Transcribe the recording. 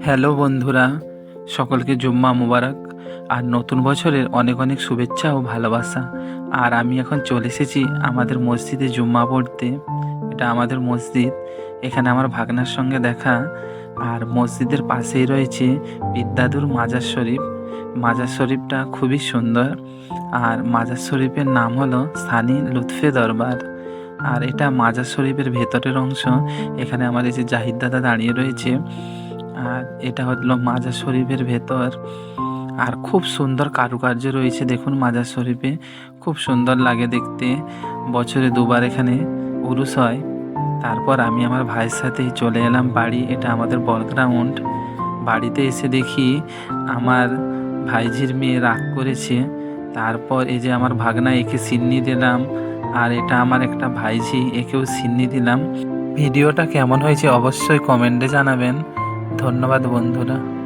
Hello বন্ধুরা, সকলকে জুম্মা মুবারক। আর নতুন বছরের অনেক অনেক শুভেচ্ছা ও ভালোবাসা। আর আমি এখন চলে এসেছি আমাদের মসজিদে জুম্মা পড়তে। এটা আমাদের মসজিদ। এখানে আমার ভাগনার সঙ্গে দেখা। আর মসজিদের পাশেই রয়েছে বিদ্যাধর মাজার শরীফ। মাজার শরীফটা খুবই সুন্দর। আর মাজার শরীফের নাম হলো সানি লুৎফে দরবার। আর এটা মাজার শরীফের ভেতরের অংশ। এখানে আমার এই যে জাহিদ দাদা দাঁড়িয়ে রয়েছে। আর এটা হলো মাজার শরীফের ভেতর। আর খুব সুন্দর কারুকার্য রয়েছে, দেখুন মাজার শরীফে খুব সুন্দর লাগে দেখতে। বছরে দুবার এখানে উরুস হয়। তারপর আমি আমার ভাইয়ের সাথেই চলে এলাম বাড়ি। এটা আমাদের বল গ্রাউন্ড। বাড়িতে এসে দেখি আমার ভাইঝির মেয়ে রাগ করেছে। তারপর এই যে আমার ভাগনা, একে সিন্নি দিলাম। আর এটা আমার একটা ভাইঝি, একেও সিন্নি দিলাম। ভিডিওটা কেমন হয়েছে অবশ্যই কমেন্টে জানাবেন। ধন্যবাদ বন্ধুরা।